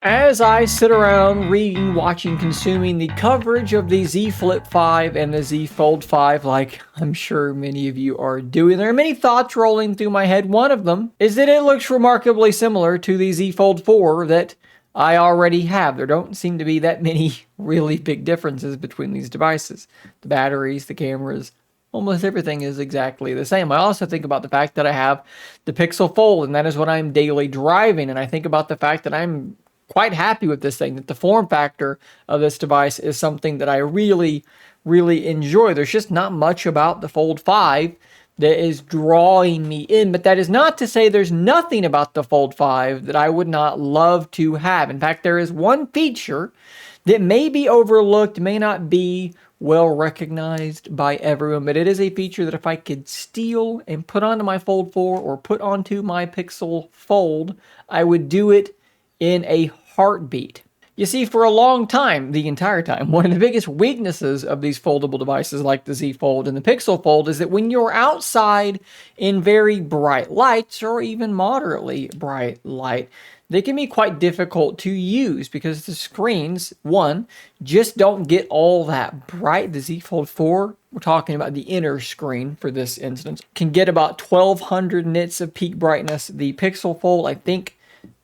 As I sit around reading, watching, consuming the coverage of the Z Flip 5 and the Z Fold 5, like I'm sure many of you are doing, there are many thoughts rolling through my head. One of them is that it looks remarkably similar to the Z Fold 4 that I already have. There don't seem to be that many really big differences between these devices. The batteries, the cameras, almost everything is exactly the same. I also think about the fact that I have the Pixel Fold, and that is what I'm daily driving. And I think about the fact that I'm quite happy with this thing, that the form factor of this device is something that I really, really enjoy. There's just not much about the Fold 5 that is drawing me in, but that is not to say there's nothing about the Fold 5 that I would not love to have. In fact, there is one feature that may be overlooked, may not be well recognized by everyone, but it is a feature that if I could steal and put onto my Fold 4 or put onto my Pixel Fold, I would do it in a heartbeat. You see, for a long time, the entire time, one of the biggest weaknesses of these foldable devices like the Z Fold and the Pixel Fold is that when you're outside in very bright lights or even moderately bright light, they can be quite difficult to use because the screens, one, just don't get all that bright. The Z Fold 4, we're talking about the inner screen for this instance, can get about 1200 nits of peak brightness. The Pixel Fold, I think,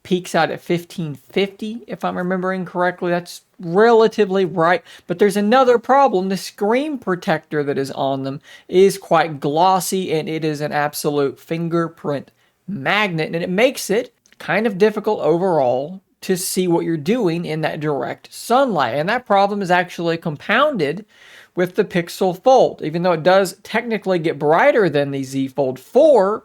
peaks out at 1550, if I'm remembering correctly. That's relatively bright, but there's another problem. The screen protector that is on them is quite glossy, and it is an absolute fingerprint magnet, and it makes it kind of difficult overall to see what you're doing in that direct sunlight. And that problem is actually compounded with the Pixel Fold. Even though it does technically get brighter than the Z Fold 4,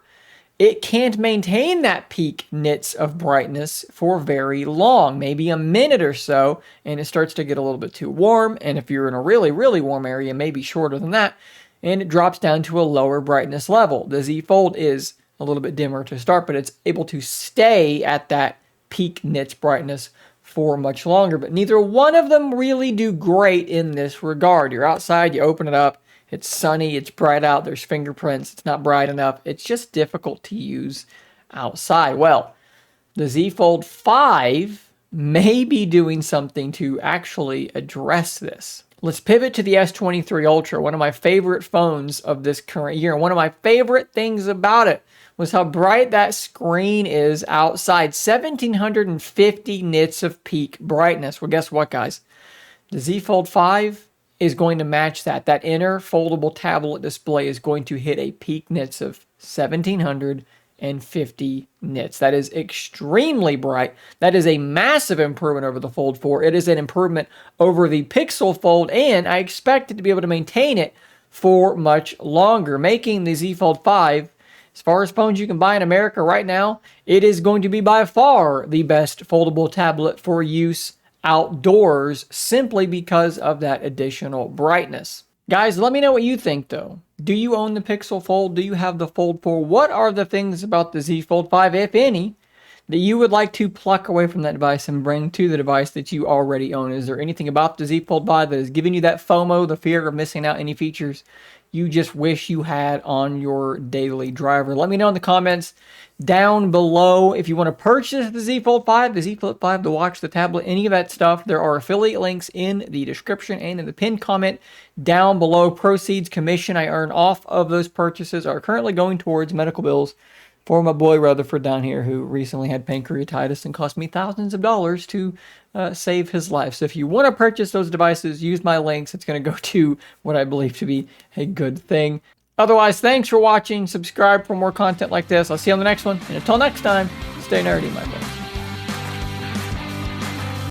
it can't maintain that peak nits of brightness for very long, maybe a minute or so, and it starts to get a little bit too warm. And if you're in a really, really warm area, maybe shorter than that, and it drops down to a lower brightness level. The Z Fold is a little bit dimmer to start, but it's able to stay at that peak nits brightness for much longer. But neither one of them really do great in this regard. You're outside, you open it up, it's sunny, it's bright out, there's fingerprints, it's not bright enough. It's just difficult to use outside. Well, the Z Fold 5 may be doing something to actually address this. Let's pivot to the S23 Ultra, one of my favorite phones of this current year. And one of my favorite things about it was how bright that screen is outside. 1750 nits of peak brightness. Well, guess what, guys? The Z Fold 5 is going to match that. That inner foldable tablet display is going to hit a peak nits of 1750 nits. That is extremely bright. That is a massive improvement over the Fold 4. It is an improvement over the Pixel Fold, and I expect it to be able to maintain it for much longer, making the Z Fold 5, as far as phones you can buy in America right now, it is going to be by far the best foldable tablet for use outdoors simply because of that additional brightness. Guys, let me know what you think though. Do you own the Pixel Fold? Do you have the Fold 4? What are the things about the Z Fold 5, if any, that you would like to pluck away from that device and bring to the device that you already own? Is there anything about the Z Fold 5 that is giving you that FOMO, the fear of missing out any features you just wish you had on your daily driver? Let me know in the comments down below. If you want to purchase the Z Fold 5, the Z Flip 5, the watch, the tablet, any of that stuff, there are affiliate links in the description and in the pinned comment down below. Proceeds, commission I earn off of those purchases are currently going towards medical bills for my boy Rutherford down here, who recently had pancreatitis and cost me thousands of dollars to save his life. So if you want to purchase those devices, use my links. It's going to go to what I believe to be a good thing. Otherwise, thanks for watching. Subscribe for more content like this. I'll see you on the next one. And until next time, stay nerdy, my friend.